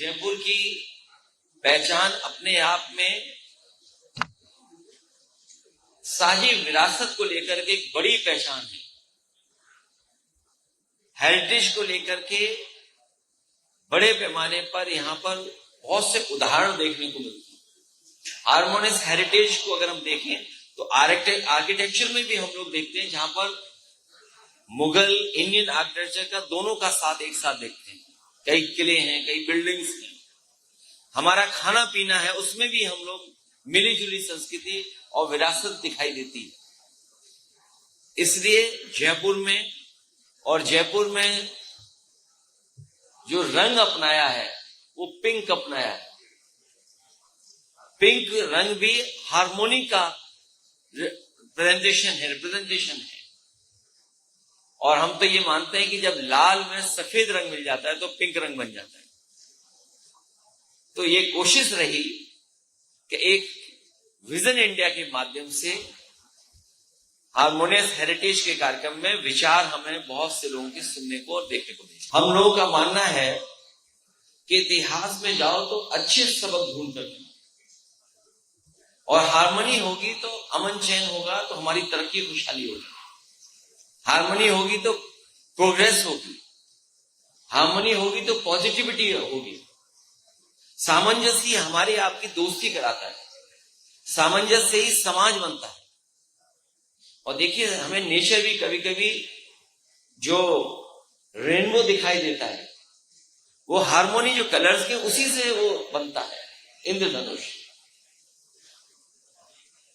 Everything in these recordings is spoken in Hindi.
जयपुर की पहचान अपने आप में शाही विरासत को लेकर के एक बड़ी पहचान है। हेरिटेज को लेकर के बड़े पैमाने पर यहां पर बहुत से उदाहरण देखने को मिलते हैं। हार्मोनियस हेरिटेज को अगर हम देखें तो आर्किटेक्चर में भी हम लोग देखते हैं, जहां पर मुगल इंडियन आर्किटेक्चर का दोनों का साथ एक साथ देखते हैं। कई किले हैं, कई बिल्डिंग्स हैं। हमारा खाना पीना है, उसमें भी हम लोग मिली जुली संस्कृति और विरासत दिखाई देती है। इसलिए जयपुर में जो रंग अपनाया है वो पिंक अपनाया है। पिंक रंग भी हार्मोनी का रिप्रेजेंटेशन है। और हम तो ये मानते हैं कि जब लाल में सफेद रंग मिल जाता है तो पिंक रंग बन जाता है। तो ये कोशिश रही कि एक विजन इंडिया के माध्यम से हार्मोनियस हेरिटेज के कार्यक्रम में विचार हमें बहुत से लोगों के सुनने को और देखने को मिले। हम लोगों का मानना है कि इतिहास में जाओ तो अच्छे सबक ढूंढ कर, और हार्मनी होगी तो अमन चैन होगा, तो हमारी तरक्की खुशहाली होगी। हार्मनी होगी तो प्रोग्रेस होगी, हार्मनी होगी तो पॉजिटिविटी होगी। सामंजस्य हमारी आपकी दोस्ती कराता है, सामंजस्य से ही समाज बनता है। और देखिए, हमें नेचर भी कभी कभी जो रेनबो दिखाई देता है, वो हार्मोनी जो कलर्स के उसी से वो बनता है, इंद्रधनुष।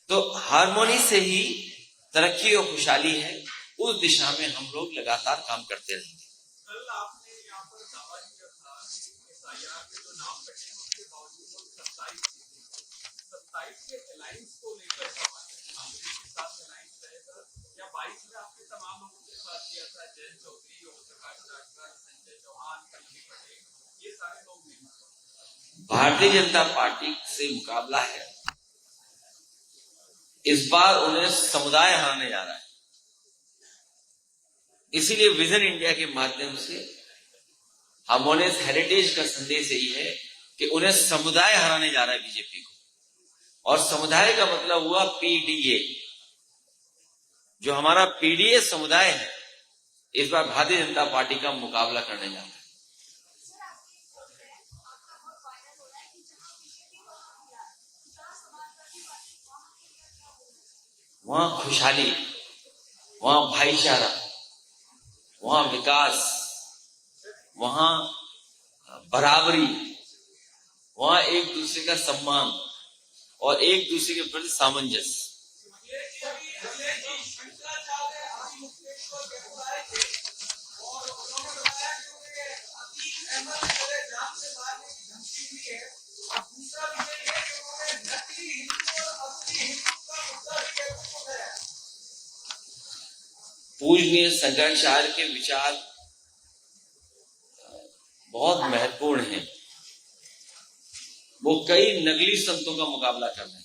तो हार्मोनी से ही तरक्की और खुशहाली है। उस दिशा में हम लोग लगातार काम करते रहेंगे। कल आपने यहाँ पर दावा किया था SIR के जो नाम कटे उसके बावजूद हम 27 के अलायंस को लेकर कांग्रेस के साथ अलायंस रहेगा, या 22 में आपने तमाम लोगों के साथ किया था, जयंत चौधरी, ओमप्रकाश राजभर, संजय चौहान, कल्की पटेल, ये सारे लोग नहीं। भारतीय जनता पार्टी से मुकाबला है। इस बार उन्हें समुदाय हराने जा रहा है। इसीलिए विजन इंडिया के माध्यम से हार्मोनियस हेरिटेज का संदेश यही है कि उन्हें समुदाय हराने जा रहा है बीजेपी को। और समुदाय का मतलब हुआ पीडीए। जो हमारा पीडीए समुदाय है, इस बार भारतीय जनता पार्टी का मुकाबला करने जा रहा है। वहां खुशहाली, वहां भाईचारा, वहां विकास, वहां बराबरी, वहां एक दूसरे का सम्मान और एक दूसरे के प्रति सामंजस्य। पूजनीय शंकराचार्य के विचार बहुत महत्वपूर्ण हैं। वो कई नकली संतों का मुकाबला कर रहे हैं।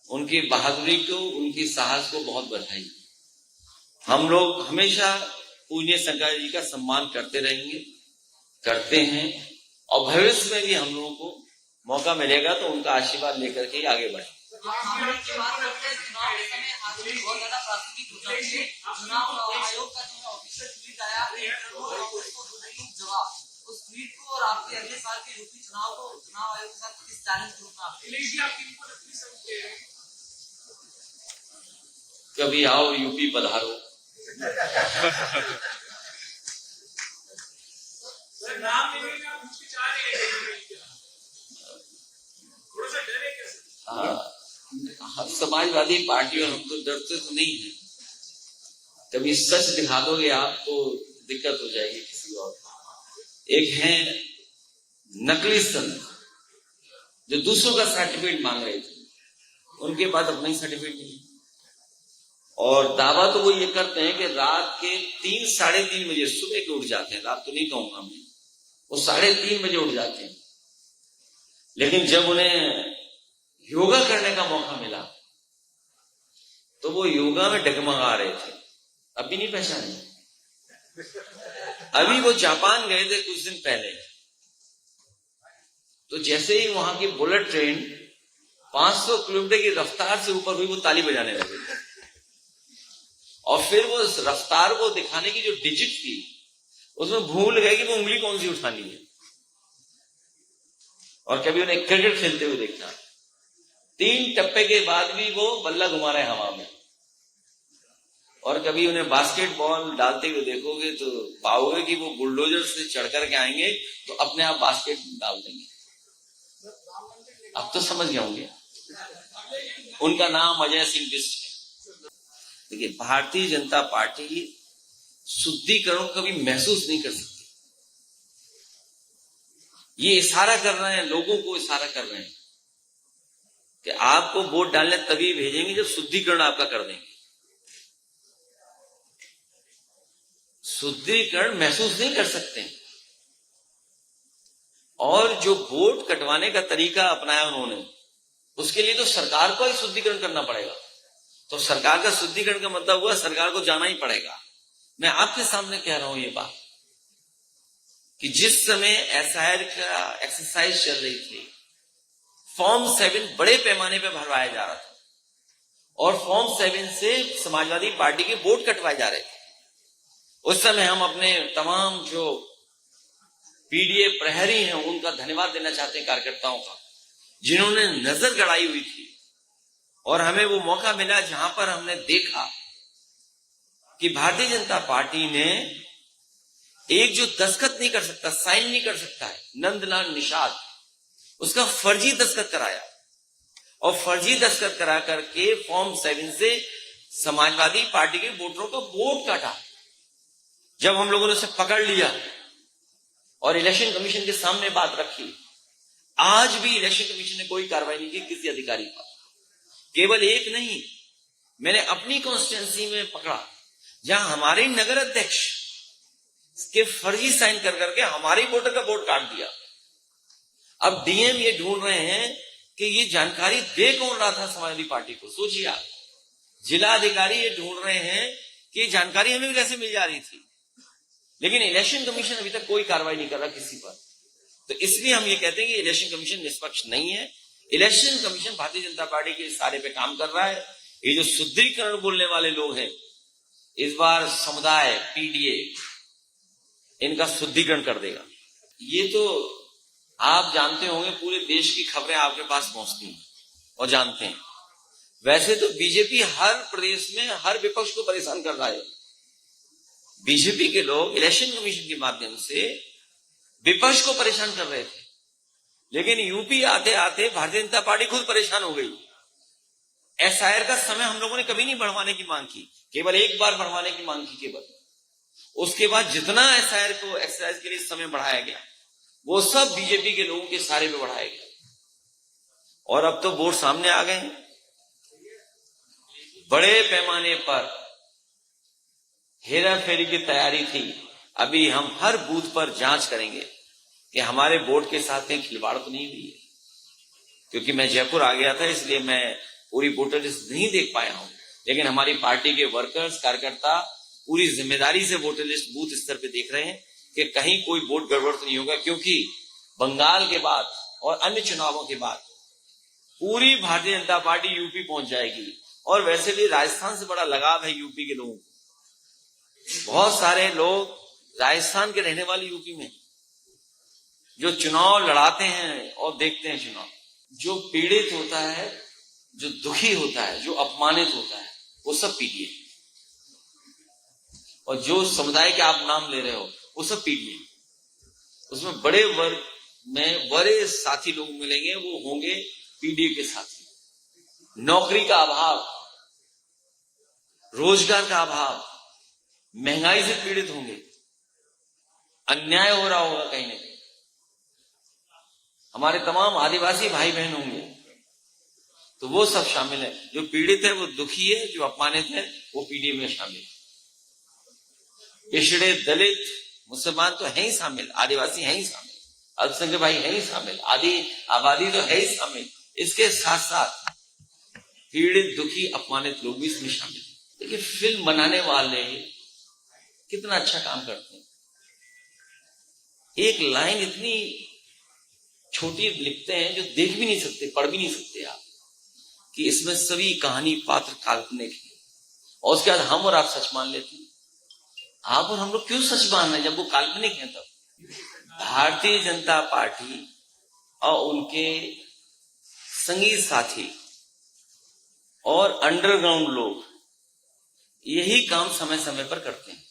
उनकी बहादुरी को, उनकी साहस को बहुत बधाई। हम लोग हमेशा पूजनीय शंकराचार्य जी का सम्मान करते रहेंगे, करते हैं, और भविष्य में भी हम लोगों को मौका मिलेगा तो उनका आशीर्वाद लेकर के आगे बढ़े। बहुत ज्यादा प्रासंगिक होता है। चुनाव आयोग का जो ऑफिशियल ट्वीट आया जवाब, उस ट्वीट को और आपके अगले साल के यूपी चुनाव को चुनाव आयोग के साथ किस चैलेंज के रूप में कभी आओ यूपी पधारो। समाजवादी पार्टी और हम तो डरते तो नहीं है। कभी सच दिखा दोगे आप तो दिक्कत हो जाएगी किसी और। एक है नकली संत जो दूसरों का सर्टिफिकेट मांग रहे थे, उनके पास अपना ही सर्टिफिकेट नहीं। और दावा तो वो ये करते हैं कि रात के 3 साढ़े 3 बजे सुबह के उठ जाते हैं। रात तो नहीं कहूंगा मैं, वो 3:30 बजे उठ जाते हैं। लेकिन जब उन्हें योगा करने का मौका मिला तो वो योगा में डगमगा रहे थे। अभी नहीं पहचाने। अभी वो जापान गए थे कुछ दिन पहले, तो जैसे ही वहां की बुलेट ट्रेन 500 किलोमीटर की रफ्तार से ऊपर हुई, वो ताली बजाने लगे। और फिर वो रफ्तार को दिखाने की जो डिजिट थी, उसमें भूल गए कि वो उंगली कौन सी उठानी है। और कभी उन्हें क्रिकेट खेलते हुए देखना, 3 टप्पे के बाद भी वो बल्ला घुमा रहे हैं हवा में। और कभी उन्हें बास्केटबॉल डालते हुए देखोगे तो पाओगे कि वो बुलडोजर से चढ़ करके आएंगे तो अपने आप बास्केट डाल देंगे। अब तो समझ गए होंगे, उनका नाम अजय सिंह बिष्ट है। देखिए, भारतीय जनता पार्टी शुद्धिकरण को कभी महसूस नहीं कर सकती। ये इशारा कर रहे हैं, लोगों को इशारा कर रहे हैं कि आपको वोट डालने तभी भेजेंगे जब शुद्धिकरण आपका कर देंगे। शुद्धिकरण महसूस नहीं कर सकते। और जो वोट कटवाने का तरीका अपनाया उन्होंने, उसके लिए तो सरकार को ही शुद्धिकरण करना पड़ेगा। तो सरकार का शुद्धिकरण का मतलब हुआ सरकार को जाना ही पड़ेगा। मैं आपके सामने कह रहा हूं ये बात कि जिस समय एसआईआर का एक्सरसाइज चल रही थी, फॉर्म 7 बड़े पैमाने पर भरवाया जा रहा था और फॉर्म 7 से समाजवादी पार्टी के वोट कटवाए जा रहे थे। उस समय हम अपने तमाम जो पीडीए प्रहरी हैं उनका धन्यवाद देना चाहते हैं, कार्यकर्ताओं का, जिन्होंने नजर गड़ाई हुई थी। और हमें वो मौका मिला जहां पर हमने देखा कि भारतीय जनता पार्टी ने एक जो दस्तखत नहीं कर सकता, साइन नहीं कर सकता है, नंदलाल निषाद, उसका फर्जी दस्तखत कराया। और फर्जी दस्तखत करा करके फॉर्म 7 से समाजवादी पार्टी के वोटरों का वोट काटा। जब हम लोगों ने उसे पकड़ लिया और इलेक्शन कमीशन के सामने बात रखी, आज भी इलेक्शन कमीशन ने कोई कार्रवाई नहीं की किसी अधिकारी पर। केवल एक नहीं, मैंने अपनी कॉन्स्टिट्यूंसी में पकड़ा जहां हमारे नगर अध्यक्ष के फर्जी साइन कर करके हमारे वोटर का वोट काट दिया। अब डीएम ये ढूंढ रहे हैं कि ये जानकारी दे कौन रहा था समाजवादी पार्टी को। सोचिए आप, जिला अधिकारी ये ढूंढ रहे हैं कि ये जानकारी हमें भी कैसे मिल जा रही थी। लेकिन इलेक्शन कमीशन अभी तक कोई कार्रवाई नहीं कर रहा किसी पर। तो इसलिए हम ये कहते हैं कि इलेक्शन कमीशन निष्पक्ष नहीं है। Election commission Bharatiya Janata party के इशारे पे काम कर रहा है। ये जो शुद्धिकरण बोलने वाले लोग हैं, इस बार समुदाय पीडीए इनका शुद्धिकरण कर देगा। ये तो आप जानते होंगे, पूरे देश की खबरें आपके पास पहुंचती हैं और जानते हैं। वैसे तो बीजेपी हर प्रदेश में हर विपक्ष को परेशान कर रहा है। बीजेपी के लोग इलेक्शन कमीशन के माध्यम से विपक्ष को परेशान कर रहे थे, लेकिन यूपी आते आते भारतीय जनता पार्टी खुद परेशान हो गई। एसआईआर का समय हम लोगों ने कभी नहीं बढ़वाने की मांग की, केवल एक बार बढ़वाने की मांग की केवल। उसके बाद जितना एसआईआर को एक्सरसाइज के लिए समय बढ़ाया गया, वो सब बीजेपी के लोगों के सारे पे बढ़ाया गया। और अब तो वोट सामने आ गए हैं। बड़े पैमाने पर हेरा फेरी की तैयारी थी। अभी हम हर बूथ पर जांच करेंगे कि हमारे वोट के साथ कहीं खिलवाड़ तो नहीं हुई है। क्योंकि मैं जयपुर आ गया था, इसलिए मैं पूरी वोटर लिस्ट नहीं देख पाया हूं, लेकिन हमारी पार्टी के वर्कर्स, कार्यकर्ता पूरी जिम्मेदारी से वोटर लिस्ट बूथ स्तर पे देख रहे हैं कि कहीं कोई वोट गड़बड़ तो नहीं होगा। क्योंकि बंगाल के बाद और अन्य चुनावों के बाद पूरी भारतीय जनता पार्टी यूपी पहुंच जाएगी। और वैसे भी राजस्थान से बड़ा लगाव है यूपी के लोगों को। बहुत सारे लोग राजस्थान के रहने वाले यूपी में जो चुनाव लड़ाते हैं और देखते हैं चुनाव। जो पीड़ित होता है, जो दुखी होता है, जो अपमानित होता है, वो सब पीडीए। और जो समुदाय के आप नाम ले रहे हो, वो सब पीडीए। उसमें बड़े वर्ग में बड़े साथी लोग मिलेंगे, वो होंगे पीडीए के साथी। नौकरी का अभाव, रोजगार का अभाव, महंगाई से पीड़ित होंगे, अन्याय हो रहा होगा कहीं ना कहीं। हमारे तमाम आदिवासी भाई बहन होंगे, तो वो सब शामिल है। जो पीड़ित है वो दुखी है, जो अपमानित है वो पीडीए में शामिल है। पिछड़े, दलित, मुसलमान तो है ही शामिल, आदिवासी है ही शामिल, अल्पसंख्यक भाई है ही शामिल, आदि आबादी तो है ही शामिल। इसके साथ साथ पीड़ित, दुखी, अपमानित लोग भी इसमें शामिल है। देखिए, फिल्म बनाने वाले कितना अच्छा काम करते हैं। एक लाइन इतनी छोटी लिखते हैं जो देख भी नहीं सकते, पढ़ भी नहीं सकते आप, कि इसमें सभी कहानी पात्र काल्पनिक है, और उसके बाद हम और आप सच मान लेते हैं। आप और हम लोग क्यों सच मान रहे हैं जब वो काल्पनिक है? तब भारतीय जनता पार्टी और उनके संगीत साथी और अंडरग्राउंड लोग यही काम समय समय पर करते हैं।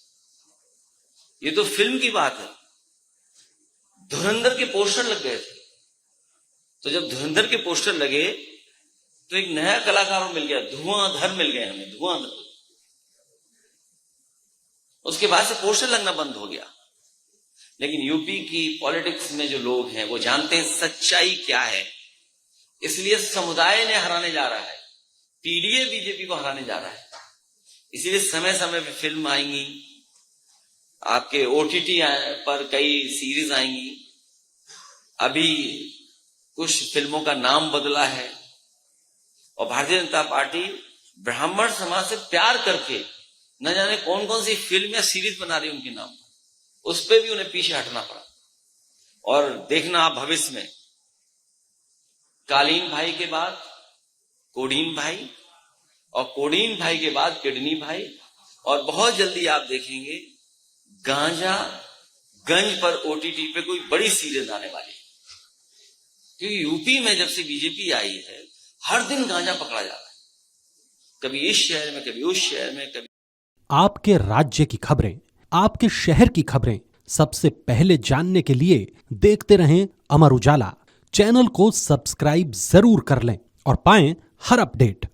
ये तो फिल्म की बात है। धुरंधर के पोस्टर लग गए थे, तो जब धुरंधर के पोस्टर लगे तो एक नया कलाकार मिल गया, धुआंधर मिल गए हमें, धुआंधर। उसके बाद से पोस्टर लगना बंद हो गया। लेकिन यूपी की पॉलिटिक्स में जो लोग हैं वो जानते हैं सच्चाई क्या है, इसलिए समुदाय ने हराने जा रहा है, पीडीए बीजेपी को हराने जा रहा है। इसीलिए समय समय पर फिल्म आएंगी, आपके ओटीटी पर कई सीरीज आएंगी। अभी कुछ फिल्मों का नाम बदला है, और भारतीय जनता पार्टी ब्राह्मण समाज से प्यार करके न जाने कौन कौन सी फिल्म या सीरीज बना रही है उनके नाम, उस पर भी उन्हें पीछे हटना पड़ा। और देखना आप भविष्य में, कालीन भाई के बाद कोडीन भाई, और कोडीन भाई के बाद किडनी भाई, और बहुत जल्दी आप देखेंगे गांजा गंज पर ओटीटी पे कोई बड़ी सीरीज आने वाली है। क्योंकि यूपी में जब से बीजेपी आई है हर दिन गांजा पकड़ा जा रहा है, कभी इस शहर में, कभी उस शहर में, कभी। आपके राज्य की खबरें, आपके शहर की खबरें सबसे पहले जानने के लिए देखते रहें अमर उजाला। चैनल को सब्सक्राइब जरूर कर लें और पाएं हर अपडेट।